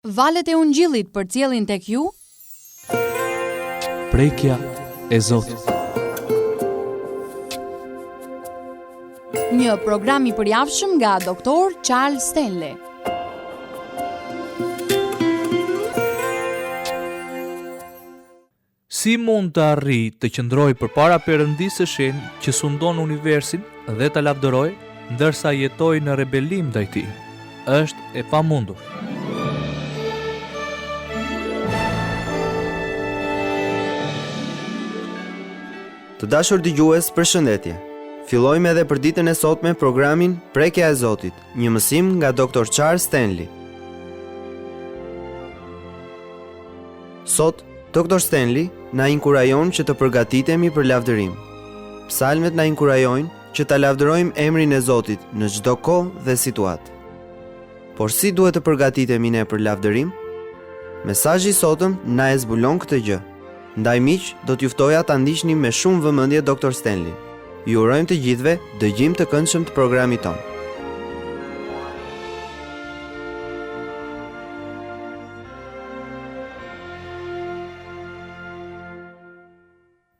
Valët e Ungjillit përcjellin tek ju Prekja e Zotit. Një program i përjavshëm nga Dr. Charles Stanley. Si mund të arrijë të qëndrojë përpara Perëndisë së Shenjtë që sundon universin dhe ta lavdërojë, ndërsa jetojë në rebelim ndaj tij? Është e pamundur. Të dashur dëgjues, përshëndetje. Fillojmë edhe për ditën e sotme programin Prekja e Zotit, një mësim nga Dr. Charles Stanley. Sot, Dr. Stanley na inkurajon që të përgatitemi për lavdërim. Psalmet na inkurajojnë që ta lavdërojmë emrin e Zotit në çdo kohë dhe situatë. Por si duhet të përgatitemi ne për lavdërim? Mesazhi i sotëm na e zbulon këtë gjë. Ndaj miq, do t'ju ftoja ta ndiqni me shumë vëmendje Dr. Stanley. Ju urojmë të gjithëve dëgjim të këndshëm të programit tonë.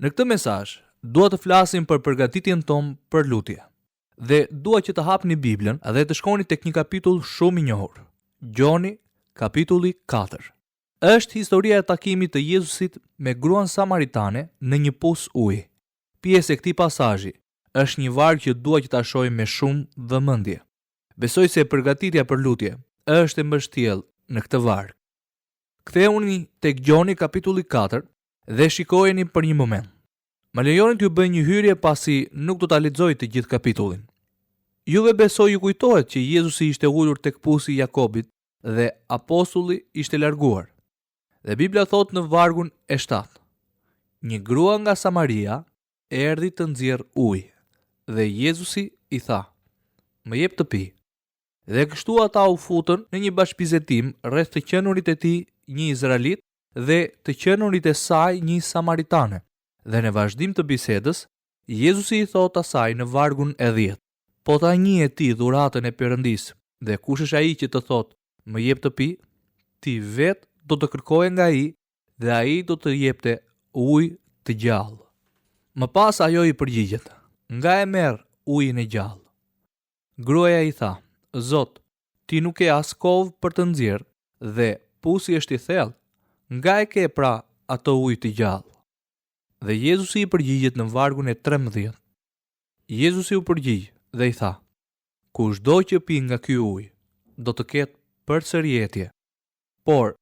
Në këtë mesazh, dua të flasim për përgatitjen tonë për lutje. Dhe dua që të hapni Biblën dhe të shkoni tek një kapitull shumë i njohur. Gjoni, kapitulli 4. Është historia e takimit të Jezusit me gruan samaritane në një pus uji. Pjesë e këtij pasazhi është një varg që dua që ta shohim me shumë vëmendje. Besoj se përgatitja për lutje është e mbështjellë në këtë varg. Ktheuni tek Gjoni kapitulli 4 dhe shikojeni për një moment. Më lejoni t'ju bëj një hyrje pasi nuk do ta lexoj të gjithë kapitullin. Juve besoj ju kujtohet që Jezusi ishte ulur tek pusi i Jakobit dhe apostulli ishte larguar. Dhe Biblia thot në vargun e 7. Një grua nga Samaria erdhi të nxjerrë ujë dhe Jezusi i tha: "Më jep të pi." Dhe kështu ata u futën në një bashkëbizetim rreth të qenurit e tij një izraelit dhe të qenurit e saj një samaritane. Dhe në vazhdim të bisedës, Jezusi i thot asaj në vargun e 10: "Po ta njeh ti dhuratën e Perëndisë, dhe kush është ai që të thot: Më jep të pi? Ti vetë do të kërkoje nga ai dhe ai do të jepte ujë të gjallë." Më pas ajo i përgjigjet: "Nga e merr ujin e gjallë?" Gruaja i tha: "Zot, ti nuk ke as kovë për të nxjerrë dhe pusi është i thellë. Nga e ke pra ato ujë të gjallë?" Dhe Jezusi i përgjigjet në vargun e 13. Jezusi u përgjigj dhe i tha: "Kushdo që pi nga ky ujë do të ketë përsërietje. Por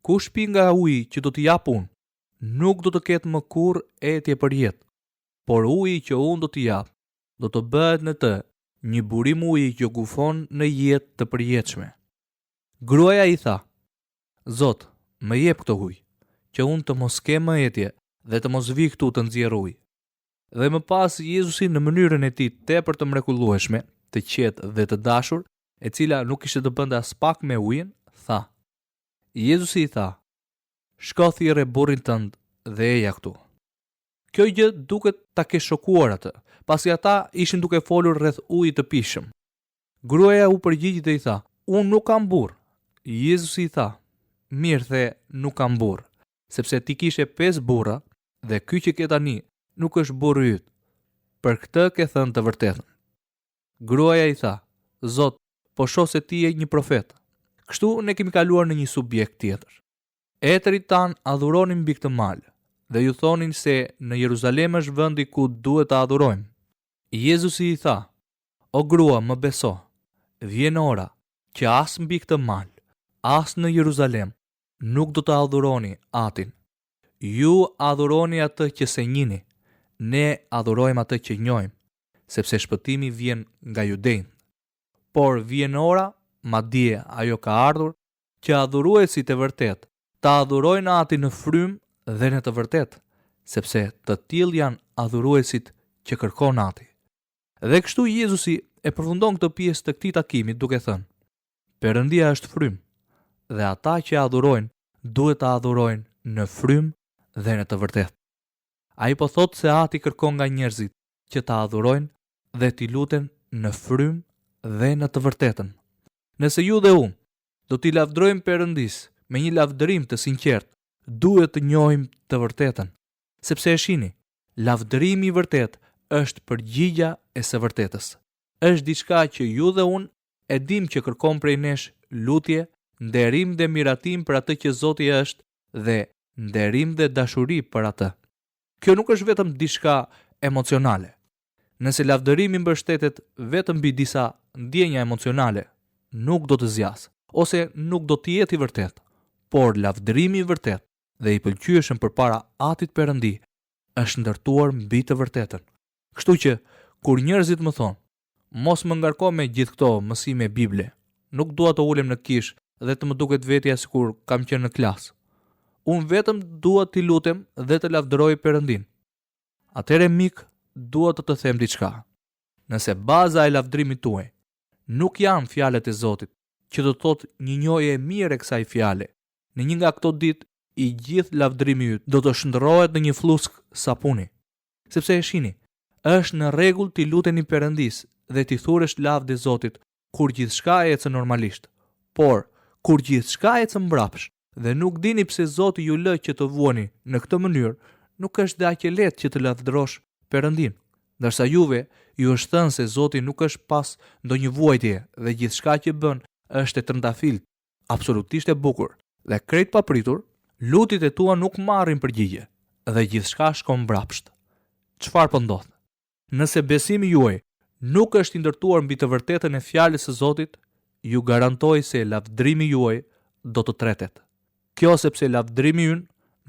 kush pi nga uji që do t'i jap unë, nuk do të ketë më kurrë etje për jetë. Por uji që unë do t'i jap, do të bëhet në të një burim uji që kufon në jetë të përjetshme." Gruaja i tha: "Zot, më jep këtë ujë, që unë të mos kem më etje dhe të mos vi këtu të nxjerr ujë." Dhe më pas Jezusi në mënyrën e tij tepër të mrekullueshme, të qetë dhe të dashur, e cila nuk ishte të bënte as pak me ujin, tha: Jezusi i tha: "Shko thirrë burrin tënd dhe eja këtu." Kjo gjë duket ta ke shokuar atë, pasi ata ishin duke folur rreth ujit të pishëm. Gruaja u përgjigj dhe i tha: "Unë nuk kam burr." Jezusi i tha: "Mirë the, nuk kam burr, sepse ti kishe 5 burra dhe ky që ke tani nuk është burri yt. Për këtë ke thënë të vërtetën." Gruaja i tha: "Zot, po shoh se ti je një profet." Kështu ne kemi kaluar në një subjekt tjetër. Etërit tan adhuronin mbi këtë mal dhe ju thonin se në Jeruzalem është vendi ku duhet të adhurojmë. Jezusi i tha: "O grua, më beso, vjen ora që as mbi këtë mal, as në Jeruzalem nuk do të adhuroni Atin. Ju adhuroni atë që se njihni, ne adhurojmë atë që njohim, sepse shpëtimi vjen nga judejt. Por vjen ora, madje ajo ka ardhur, që adhuruesit e vërtet ta adhurojnë Atin në frymë dhe në të vërtet, sepse të tillë janë adhuruesit që kërkon Ati." Dhe kështu Jezusi e përfundon këtë pjesë të këtij takimi duke thënë: "Perëndia është frymë dhe ata që adhurojnë duhet ta adhurojnë në frymë dhe në të vërtet." Ai po thotë se Ati kërkon nga njerëzit që ta adhurojnë dhe t'i luten në frymë dhe në të vërtetën. Nëse ju dhe unë do t'i lavdërojmë Perëndis me një lavdërim të sinqertë, duhet të njohim të vërtetën. Sepse e shihni, lavdërimi i vërtet është përgjigja e së vërtetës. Është diçka që ju dhe unë e dim që kërkon prej nesh lutje, nderim dhe miratim për atë që Zoti është dhe nderim dhe dashuri për atë. Kjo nuk është vetëm diçka emocionale. Nëse lavdërimi mbështetet vetëm mbi disa ndjenja emocionale, nuk do të zjas, ose nuk do të jetë i vërtet. Por lavdërimi i vërtet dhe i pëlqyeshëm përpara Atit Perëndi është ndërtuar mbi të vërtetën. Kështu që kur njerëzit më thonë, mos më ngarko me gjithë këto mësime bible, nuk dua të ulem në kish dhe të më duket vetja sikur kam qenë në klasë. Unë vetëm dua t'i lutem dhe të lavdëroj Perëndin. Atëre mik, dua të them diçka. Nëse baza e lavdërimit tuaj nuk janë fjalët e Zotit, që do të thotë një njohje e mirë e kësaj fjale, në një nga këto ditë i gjithë lavdërimi yt do të shndërrohet në një flusk sapuni. Sepse e shihni, është në rregull t'i luteni Perëndis dhe t'i thuresh lavdë Zotit kur gjithçka ecën normalisht. Por kur gjithçka ecën mbrapsht dhe nuk dini pse Zoti ju lë që të vuani në këtë mënyrë, nuk është dhe aq e lehtë që të lavdërosh Perëndin. Ndërsa juve ju është thënë se Zoti nuk është pas ndonjë vuajtje dhe gjithçka që bën është e trëndafilt, absolutisht e bukur dhe krejt papritur, lutjet e tua nuk marrin përgjigje dhe gjithçka shkon mbrapsht. Çfarë po ndodh? Nëse besimi juaj nuk është i ndërtuar mbi të vërtetën e fjalës së Zotit, ju garantoj se lavdërimi juaj do të tretet. Kjo sepse lavdërimi ynë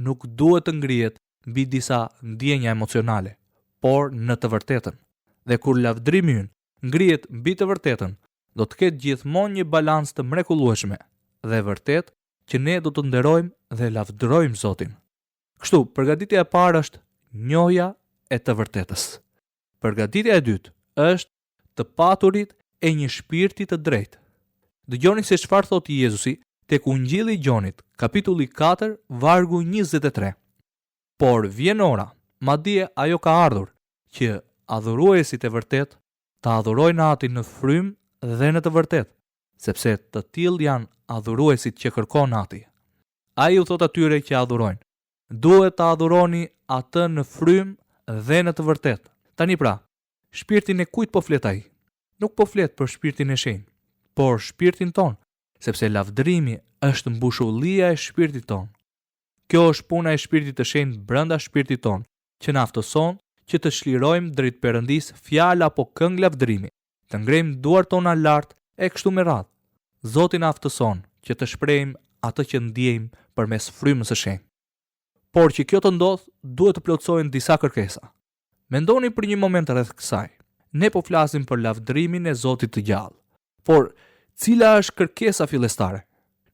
nuk duhet të ngrihet mbi disa ndjenja emocionale, por në të vërtetën. Dhe kur lavdërimi ynë ngrihet mbi të vërtetën, do të ketë gjithmonë një balancë të mrekullueshme dhe vërtet që ne do të nderojmë dhe lavdërojmë Zotin. Kështu, përgatitja e parë është njohja e të vërtetës. Përgatitja e dytë është të paturit e një shpirti të drejtë. Dëgjoni se çfarë thotë Jezusi tek Ungjilli i Gjonit, kapitulli 4, vargu 23. Por vjen ora, madje ajo ka ardhur, që adhuruesit e vërtet të adhurojnë Atin në frymë dhe në të vërtetë, sepse të tillë janë adhuruesit që kërkon Ati. Ai u thot atyre që adhurojnë, duhet të adhuroni atë në frymë dhe në të vërtetë. Tani pra, shpirtin e kujt po flet ai? Nuk po flet për shpirtin e shenjtë, por shpirtin ton, sepse lavdërimi është mbushullia e shpirtit ton. Kjo është puna e shpirtit të shenjtë brenda shpirtit ton, që na ftëson që të shlirojmë drejt Perëndis fjalë apo këngë lavdërimi, të ngrejmë duart tona lart e kështu me radhë. Zoti na ftëson që të shprehim atë që ndjejmë përmes frymës së shenjtë. Por që kjo të ndodh, duhet të plotësohen disa kërkesa. Mendoni për një moment rreth kësaj. Ne po flasim për lavdërimin e Zotit të gjallë. Por cila është kërkesa fillestare?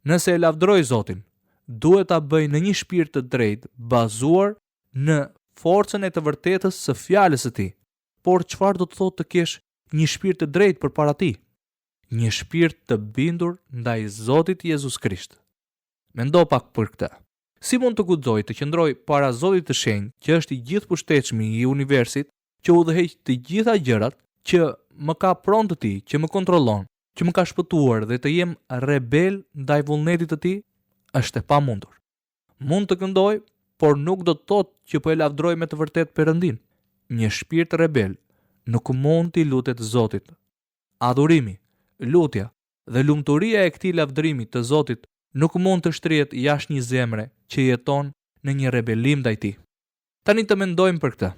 Nëse e lavdëroj Zotin, duhet ta bëj në një shpirt të drejtë, bazuar në forcën e të vërtetës së fjalës së Tij. Por çfarë do të thotë të kesh një shpirt të drejtë përpara Tij? Një shpirt të bindur ndaj Zotit Jezus Krisht. Mendo pak për këtë. Si mund të guxoj të qëndroj para Zotit të shenjtë, që është i gjithëpushtetshëm i universit, që udhëheq të gjitha gjërat, që më ka pronë të Tij, që më kontrollon, që më ka shpëtuar dhe të jem rebel ndaj vullnetit të Tij, është e pamundur. Mund të këndoj, por nuk do të thotë që po e lavdëroj me të vërtetë Perëndin. Një shpirt rebel nuk mund t'i lutet Zotit. Adhurimi, lutja dhe lumturia e këtij lavdërimi të Zotit nuk mund të shtrihet jashtë një zemre që jeton në një rebelim ndaj Tij. Tani të mendojmë për këtë.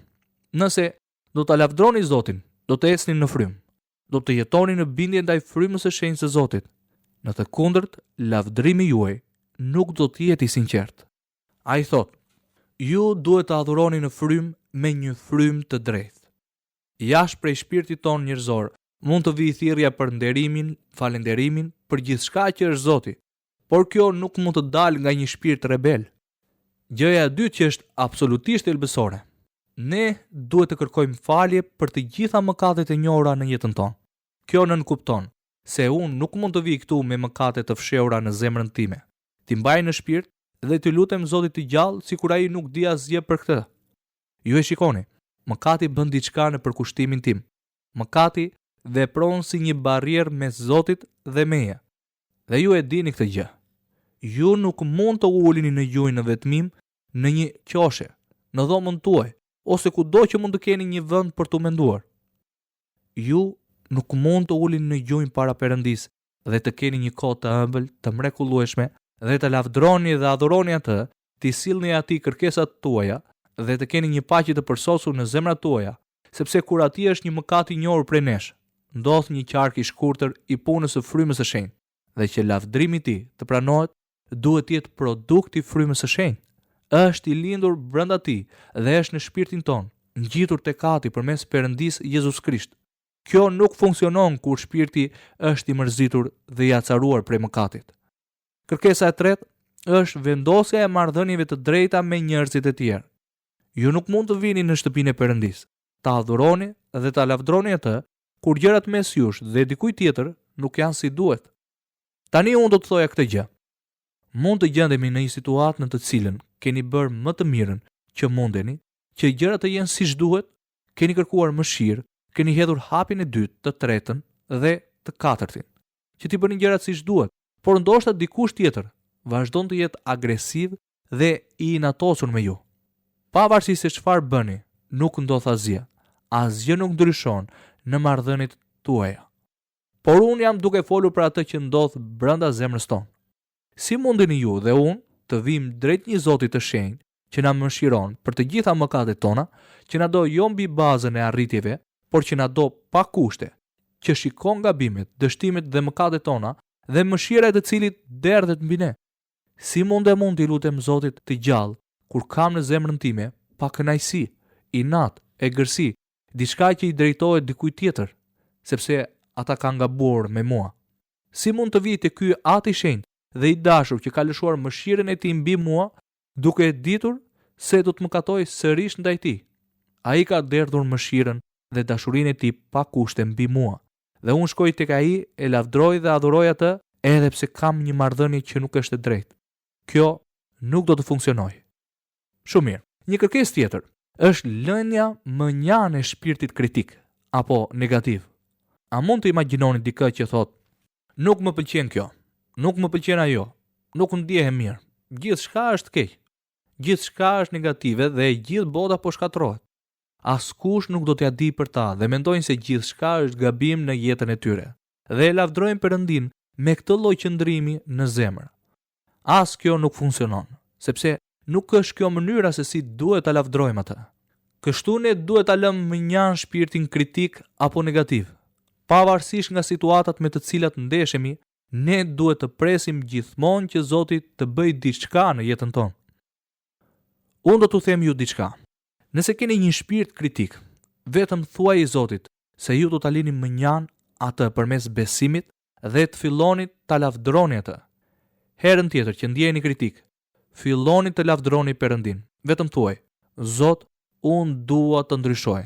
Nëse do ta lavdroni Zotin, do të ecni në frymë, do të jetoni në bindje ndaj frymës së shenjtë së Zotit. Në të kundërt, lavdërimi juaj nuk do të jetë i sinqert. Ai thotë, ju duhet të adhuroni në frymë me një frymë të drejtë. Jashtë prej shpirtit ton njerëzor mund të vijë thirrja për nderimin, falënderimin për gjithçka që është Zoti, por kjo nuk mund të dalë nga një shpirt rebel. Gjëja e dytë që është absolutisht elbësore. Ne duhet të kërkojmë falje për të gjitha mëkatet e njohura në jetën tonë. Kjo nënkupton se unë nuk mund të vij këtu me mëkate të fshehura në zemrën time. Ti mbaj në shpirt dhe të lutem Zotit të gjallë sikur ai nuk di asgjë për këtë. Ju e shikoni, mëkati bën diçka në përkushtimin tim. Mëkati vepron si një barrierë mes Zotit dhe meje. Dhe ju e dini këtë gjë. Ju nuk mund të ulini në gjuhë në vetmim në një qoshe, në dhomën tuaj, ose kudo që mund të keni një vend për të menduar. Ju nuk mund të ulini në gjuhë para Perëndis dhe të keni një kohë të ëmbël, të mrekullueshme dhe të lavdroni dhe adhuroni atë, të sillni atij kërkesat tuaja dhe të keni një paqe të përsosur në zemrat tuaja, sepse kur ati është një mëkat i njohur prej nesh, ndodh një qark i shkurtër i punës së frymës së shenjtë, dhe që lavdrimi i tij të pranohet, duhet të jetë produkt i frymës së shenjtë. Është i lindur brenda tij dhe është në shpirtin ton, ngjitur tek Ati përmes Perëndis Jezus Krisht. Kjo nuk funksionon kur shpirti është i mërzitur dhe i acaruar prej mëkatit. Kërkesa e tretë është vendosja e marrëdhënieve të drejta me njerëzit e tjerë. Ju nuk mund të vini në shtëpinë e Perëndis, ta adhuroni dhe ta lavdroni atë kur gjërat mes jush dhe dikujt tjetër nuk janë si duhet. Tani unë do të thoja këtë gjë. Mund të gjendemi në një situatë në të cilën keni bërë më të mirën që mundeni, që gjërat të jenë siç duhet, keni kërkuar mëshirë, keni hedhur hapin e dytë, të tretën dhe të katërtin, që t'i bëni gjërat siç duhet, por ndoshta dikush tjetër vazhdon të jetë agresiv dhe i inatosur me ju. Pavarësisht se çfarë bëni, nuk ndodh asgjë. Asgjë nuk ndryshon në marrëdhëniet tuaja. Por unë jam duke folur për atë që ndodh brenda zemrës tonë. Si mundeni ju dhe unë të vim drejt një Zoti të shenjtë që na mëshiron për të gjitha mëkatet tona, që na do jo mbi bazën e arritjeve, por që na do pa kushte, që shikon gabimet, dështimet dhe mëkatet tona dhe mëshira e të cilit derdhet mbi ne. Si mund t'i lutem Zotit të gjallë kur kam në zemrën time pa kënaqësi, inat, egërsi, diçka që i drejtohet dikujt tjetër, sepse ata kanë gabuar me mua? Si mund të vijë te ky Ati i shenjtë dhe i dashur që ka lëshuar mëshirën e tij mbi mua, duke e ditur se do të mëkatoj sërish ndaj tij? Ai ka derdhur mëshirën dhe dashurinë e tij pa kushte mbi mua, dhe unë shkoj tek ai, e lavdroj dhe adhuroj atë, edhe pse kam një marrëdhënie që nuk është e drejtë. Kjo nuk do të funksionojë. Shumë mirë. Një kërkesë tjetër është lënia mënjane e shpirtit kritik apo negativ. A mund të imagjinoni dikë që thotë: "Nuk më pëlqen kjo, nuk më pëlqen ajo, nuk ndjehem mirë, gjithçka është keq, gjithçka është negative dhe gjithë bota po shkatërrohet. Askush nuk do t'ia di për ta dhe mendojnë se gjithçka është gabim në jetën e tyre dhe e lavdrojnë Perëndin me këtë lloj qëndrimi në zemër." As kjo nuk funksionon, sepse nuk është kjo mënyra se si duhet ta lavdrojmë atë. Kështu ne duhet ta lëmë mënjan shpirtin kritik apo negativ. Pavarësisht nga situatat me të cilat ndeshemi, ne duhet të presim gjithmonë që Zoti të bëjë diçka në jetën tonë. Unë do t'u them ju diçka. Nëse keni një shpirt kritik, vetëm thuaj i Zotit se ju do ta lini mënjan atë përmes besimit dhe të filloni ta lavdroni atë. Herën tjetër që ndjeni kritik, filloni të lavdroni Perëndin. Vetëm thuaj: "Zot, unë dua të ndryshoj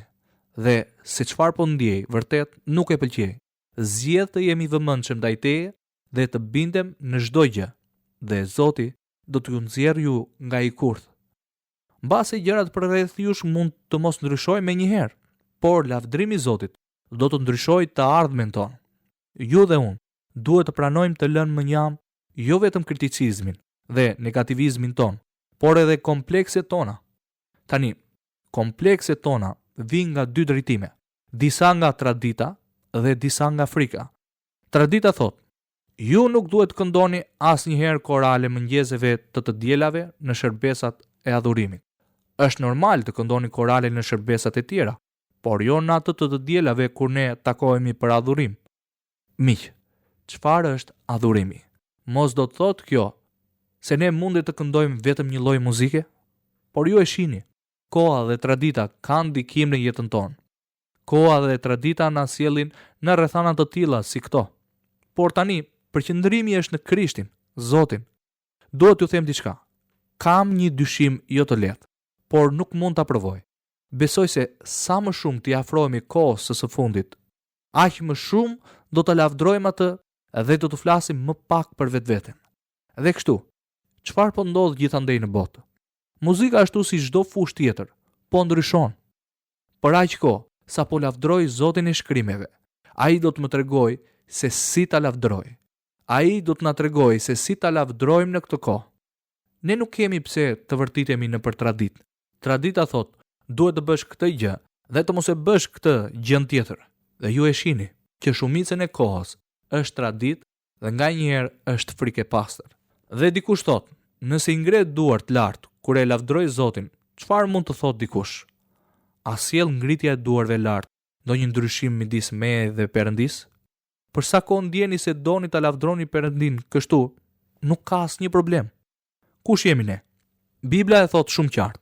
dhe se çfarë po ndjej vërtet nuk e pëlqej. Zgjedh të jemi vëmendshëm ndaj teje dhe të bindem në çdo gjë, dhe Zoti do t'ju nxjerrë ju nga i kurth." Mbase gjërat përreth jush mund të mos ndryshojnë menjëherë, por lavdrimi i Zotit do të ndryshojë të ardhmen tonë. Ju dhe unë duhet të pranojmë të lënë mënjam jo vetëm kriticizmin dhe negativizmin ton, por edhe komplekset tona. Tani, komplekset tona vijnë nga dy drejtime, disa nga tradita dhe disa nga frika. Tradita thot: "Ju nuk duhet të këndoni asnjëherë korale mëngjeseve të dielave në shërbesat e adhurimit." Është normal të këndoni korale në shërbesat e tjera, por jo në atë të dielave kur ne takohemi për adhurim. Miq, çfarë është adhurimi? Mos do të thotë kjo se ne mundet të këndojmë vetëm një lloj muzike? Por ju e shihni, koha dhe tradita kanë ndikim në jetën tonë. Koha dhe tradita na sjellin në rrethana të tilla si këto. Por tani, përqendrimi është në Krishtin, Zotin. Duhet t'ju them diçka. Kam një dyshim jo të lehtë, por nuk mund ta provoj. Besoj se sa më shumë t'i afrohemi kohës së fundit, aq më shumë do të lavdrojmë atë dhe do të flasim më pak për vetveten. Dhe kështu, çfarë po ndodh gjithandej në botë? Muzika ashtu si çdo fushë tjetër, po ndryshon. Për aq kohë sa po lavdroj Zotin e shkrimeve, ai do të më tregojë se si ta lavdroj. Ai do të na tregojë se si ta lavdrojmë në këtë kohë. Ne nuk kemi pse të vërtitemi nëpër traditë. Tradita thot, duhet të bësh këtë gjë dhe të mos e bësh këtë gjën tjetër. Dhe ju e shihni që shumicën e kohës është traditë dhe nganjëherë është frikë e pastër. Dhe dikush thot, nëse i ngre duart lart kur e lavdroj Zotin, çfarë mund të thot dikush? A sjell ngritja e duarve lart ndonjë ndryshim midis meje dhe Perëndis? Për sa kohë ndjeni se doni ta lavdroni Perëndin kështu, nuk ka asnjë problem. Kush jemi ne? Bibla e thot shumë qartë.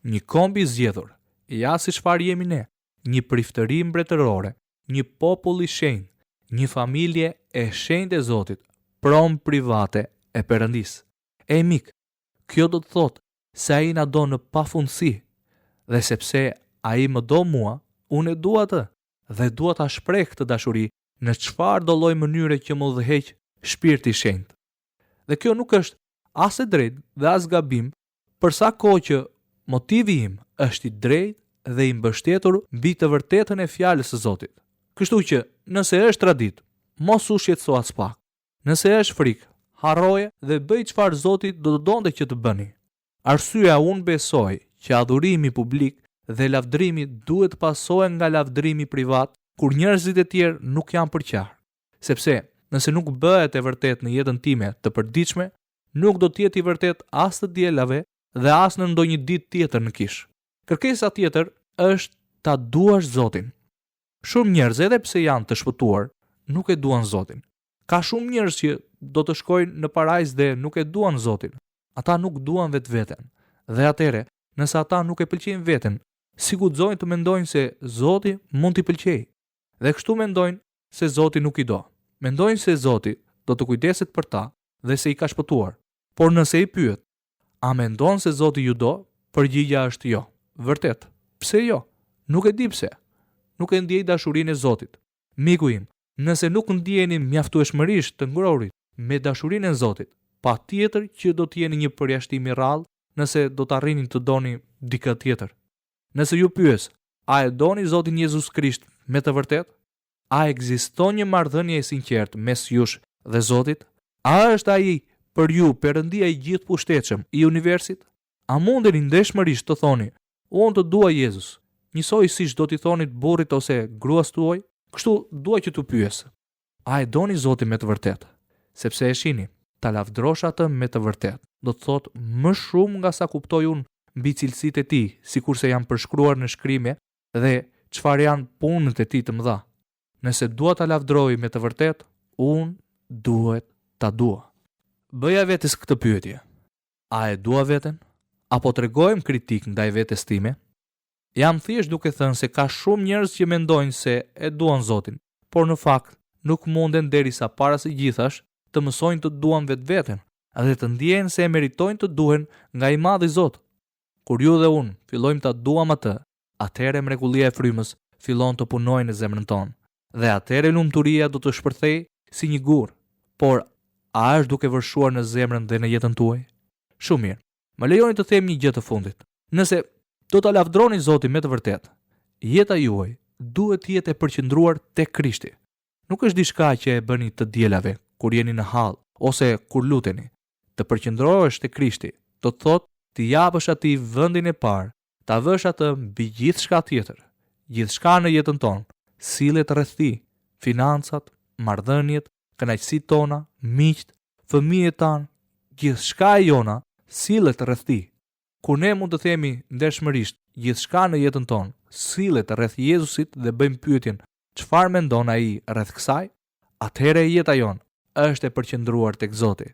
Një kombi i zgjedhur, ja si çfarë jemi ne, një priftëri mbretërore, një popull i shenjtë, një familje e shenjtë e Zotit, prom private e Perëndis. E mik, kjo do të thotë se ai na do në pafundësi, dhe sepse ai më do mua, unë e dua atë dhe dua ta shpreh këtë dashuri në çfarë do lloj mënyre që më udhëheq shpirti i shenjtë. Dhe kjo nuk është as e drejtë dhe as gabim, për sa kohë që motivi im është i drejtë dhe i mbështetur mbi të vërtetën e fjalës së Zotit. Kështu që nëse është tradit, mos u shqetëso as pak. Nëse është frikë, harroje dhe bëj çfarë Zoti do të donte që të bëni. Arsyeja unë besoj që adhurimi publik dhe lavdrimi duhet të pasohen nga lavdrimi privat kur njerëzit e tjerë nuk janë përqar. Sepse nëse nuk bëhet e vërtet në jetën time të përditshme, nuk do të jetë i vërtet as të dielave dhe as në ndonjë ditë tjetër në kish. Kërkesa tjetër është ta duash Zotin. Shumë njerëz, edhe pse janë të shpëtuar, nuk e duan Zotin. Ka shumë njerëz që do të shkojnë në parajs dhe nuk e duan Zotin. Ata nuk duan vetveten. Dhe atëre, nëse ata nuk e pëlqejnë veten, si guxojnë të mendojnë se Zoti mund t'i pëlqejë. Dhe kështu mendojnë se Zoti nuk i do. Mendojnë se Zoti do të kujdeset për ta dhe se i ka shpëtuar. Por nëse i pyet, a mendon se Zoti ju do? Përgjigja është jo. Vërtet. Pse jo? Nuk e di pse. Nuk e ndjej dashurinë e Zotit. Miku im, nëse nuk ndjeni mjaftueshmërisht të ngrohurit me dashurinë e Zotit, patjetër që do të jeni një përjashtim i rrallë nëse do të arrini të doni dikë tjetër. Nëse ju pyes, a e doni Zotin Jezus Krisht me të vërtet? A ekziston një marrëdhënie e sinqertë mes jush dhe Zotit? A është ai për ju Perëndia i gjithë pushtetshëm i universit? A mundeni ndeshmërisht të thoni, unë të dua Jezus, njësoj siç do t'i thonit burrit ose gruas tuaj? Kështu dua që t'u pyes, a e doni Zotin me të vërtet? Sepse e shihni, ta lavdrosh atë me të vërtet, do të thotë më shumë nga sa kuptoj unë mbi cilësitë e tij, sikurse janë përshkruar në shkrimë dhe çfarë janë punët e tij të mëdha. Nëse dua ta lavdroj me të vërtet, unë duhet ta dua. Bëja vetes këtë pyetje. A e dua veten? Apo tregojmë kritik ndaj vetes time? Jam thjesht duke thënë se ka shumë njerëz që mendojnë se e duan Zotin, por në fakt nuk munden derisa para së gjithash të mësojnë të duan vetveten dhe të ndjejnë se e meritojnë të duhen nga i madhi Zot. Kur ju dhe unë fillojmë ta duam atë, atëherë mrekullia e frymës fillon të punojë në zemrën tonë dhe atëherë lumturia do të shpërthejë si një gur. Por a është duke vërshuar në zemrën dhe në jetën tuaj? Shumë mirë. Më lejoni të them një gjë të fundit. Nëse do ta lavdroni Zotin me të vërtetë, jeta juaj duhet të jetë e përqendruar tek Krishti. Nuk është diçka që e bëni të dielave kur jeni në hall ose kur luteni. Të përqendrohesh tek Krishti do të thotë të japësh atij vendin e parë, ta vësh atë mbi gjithçka tjetër. Gjithçka në jetën tonë, sillet rreth tij, financat, marrëdhëniet, kënaqësitë tona, miqt, fëmijët tan, gjithçka e jona sillet rreth tij. Kur ne mund të themi ndershmërisht gjithçka në jetën tonë sillet rreth Jezusit dhe bëjmë pyetjen çfarë mendon ai rreth kësaj, atëherë jeta jon është e përqendruar tek Zoti.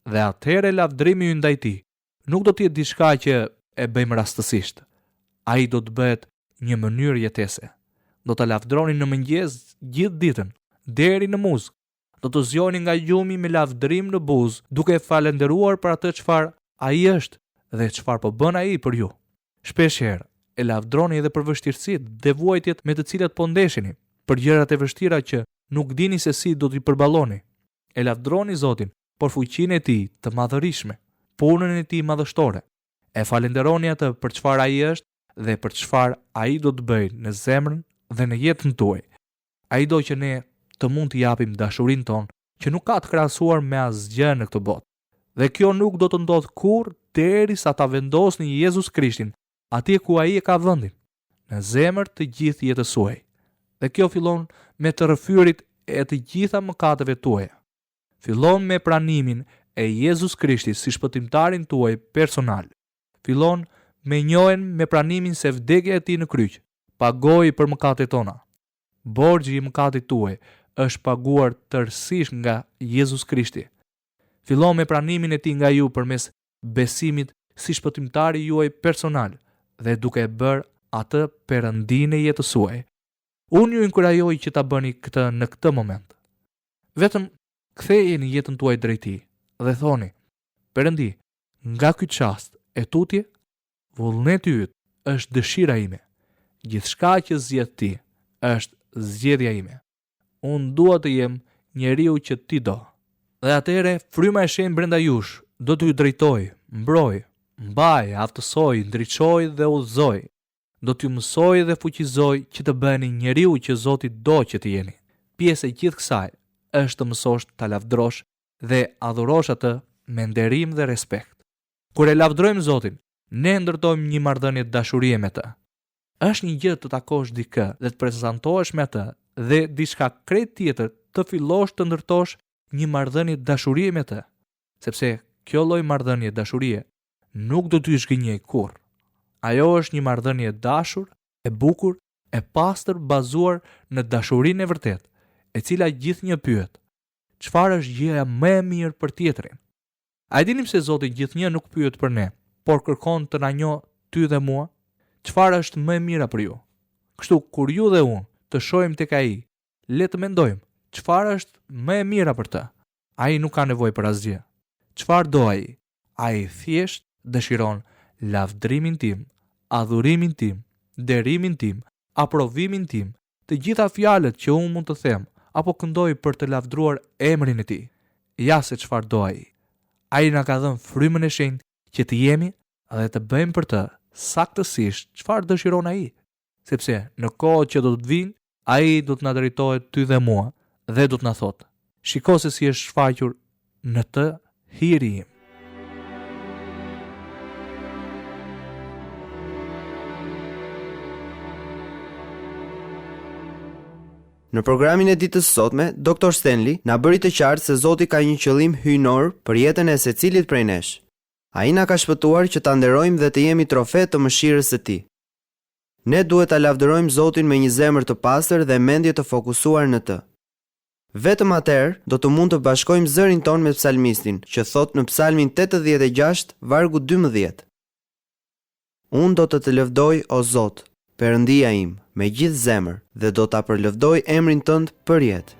Dhe atëherë lavdrimi ynë ndaj tij nuk do të jetë diçka që e bëjmë rastësisht. Ai do të bëhet një mënyrë jetese. Do ta lavdroni në mëngjes gjithë ditën, deri në muzikë. Do të zgjoni nga gjumi me lavdrim në buzë, duke falendëruar për atë çfarë ai është dhe çfarë po bën ai për ju. Shpeshherë e lavdroni edhe për vështirësitë dhe vuajtjet me të cilat po ndesheni, për gjërat e vështira që nuk dini se si do t'i përballoni. E lavdroni Zotin për fuqinë e tij të madhërishme, punën e tij madhështore. E falenderoni atë për çfarë ai është dhe për çfarë ai do të bëjë në zemrën dhe në jetën tuaj. Ai do që ne të mund t'i japim dashurinë tonë që nuk ka të krahasuar me asgjë në këtë botë. Dhe kjo nuk do të ndodhë kurrë derisa ta vendosni Jezus Krishtin atje ku ai e ka vendin, në zemër të gjithë jetës suaj. Dhe kjo fillon me të rrëfyrit e të gjitha mëkateve tuaja. Fillon me pranimin e Jezus Krishtit si shpëtimtarin tuaj personal. Fillon me njohen me pranimin se vdekja e tij në kryq pagoi për mëkatet tona. Borxhi i mëkatit tuaj është paguar tërësisht nga Jezus Krishti. Fillon me pranimin e tij nga ju përmes besimit si shpëtimtari juaj personal dhe duke e bërë atë perëndinë e jetës suaj. Unë ju inkurajoj që ta bëni këtë në këtë moment. Vetëm kthejeni jetën tuaj drejt tij dhe thoni: Perëndi, nga ky çast e tutje, vullneti yt është dëshira ime. Gjithçka që zgjedh ti është zgjedhja ime. Unë dua të jem njeriu që ti do. Dhe atëherë fryma e shenjtë brenda jush do t'ju drejtoj, mbroj, mbaj, aftësoj, ndriçoj dhe udhëzoj. Do t'ju mësoj dhe fuqizoj që të bëheni njeriu që Zoti do që të jeni. Pjesë e gjithë kësaj është të mësosh ta lavdërosh dhe adhurosh atë me nderim dhe respekt. Kur e lavdërojmë Zotin, ne ndërtojmë një marrëdhënie dashurie me të. Është një gjë të takosh dikë dhe të prezantohesh me atë dhe diçka krejt tjetër të fillosh të ndërtosh një marrëdhënie dashurie me të, sepse kjo lloj marrëdhënie dashurie nuk do t'ju zhgënjej kurrë. Ajo është një marrëdhënie dashur, e bukur, e pastër, bazuar në dashurinë e vërtetë, e cila gjithnjë pyet: çfarë është gjëja më e mirë për tjetrin? A e dini pse Zoti gjithnjë nuk pyet për ne, por kërkon të na njohë ty dhe mua? Çfarë është më e mira për ju? Kështu kur ju dhe unë të shohim tek ai, le të mendojmë çfarë është më e mira për të. Ai nuk ka nevojë për asgjë. Çfarë do ai? Ai thjesht dëshiron lavdërimin tim, adhurimin tim, nderimin tim, aprovimin tim, të gjitha fjalët që unë mund të them apo këndoj për të lavdruar emrin e tij. Ja se çfarë do ai. Ai na ka dhënë frymën e shenjtë që të jemi dhe të bëjmë për të saktësisht çfarë dëshiron ai, sepse në kohët që do të vinë, ai do të na drejtohet ty dhe mua dhe do të na thotë: shiko se si është shfaqur në të hiri im. Në programin e ditës sotme, Dr. Stanley na bëri të qartë se Zoti ka një qëllim hyjnor për jetën e secilit prej nesh. Ai na ka shpëtuar që ta nderojmë dhe të jemi trofe të mëshirës së Tij. Ne duhet ta lavdërojmë Zotin me një zemër të pastër dhe mendje të fokusuar në të. Vetëm atëherë do të mund të bashkojmë zërin ton me psalmistin, që thot në Psalmin 86, vargu 12. Unë do të lëvdoj o Zot, Perëndia im, me gjithë zemër dhe do ta përlëvdoj emrin tënd për jetë.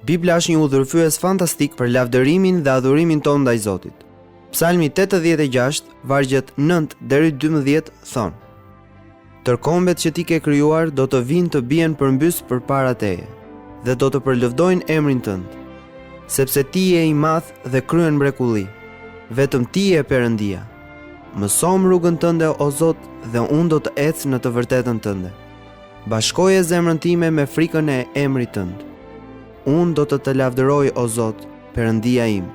Bibla është një udhërfyes fantastik për lavdërimin dhe adhurimin ton ndaj Zotit. Psalmi 86, vargjet 9 deri 12 thon: Tërkombet që ti ke krijuar do të vinë të bien përmbys përpara teje dhe do të përlëvdojnë emrin tënd, sepse ti je i madh dhe kryen mrekulli. Vetëm ti je Perëndia. Mësom rrugën tënde o Zot dhe unë do të ec në të vërtetën tënde. Bashkoje zemrën time me frikën e emrit tënd. Unë do të lavdëroj o Zot, Perëndia im,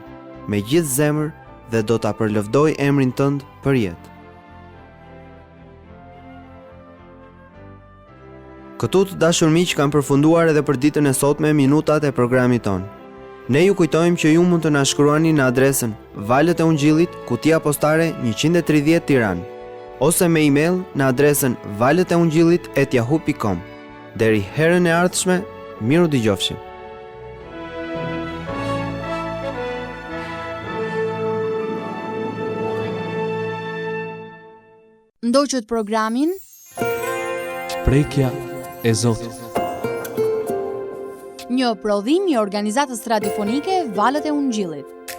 me gjithë zemër dhe do ta përlëvdoj emrin tënd për jetë. Këtu të dashur miq kanë përfunduar edhe për ditën e sotme minutat e programit ton. Ne ju kujtojmë që ju mund të na shkruani në adresën Valët e Ungjillit, kutia postare 130 Tiranë, ose me email në adresën valëteungjillit@yahoo.com. Deri herën e ardhshme, miru dëgjofshim. Ndoqët programin Prekja e Zotit. një prodhim i organizatës radiofonike Valët e Ungjillit.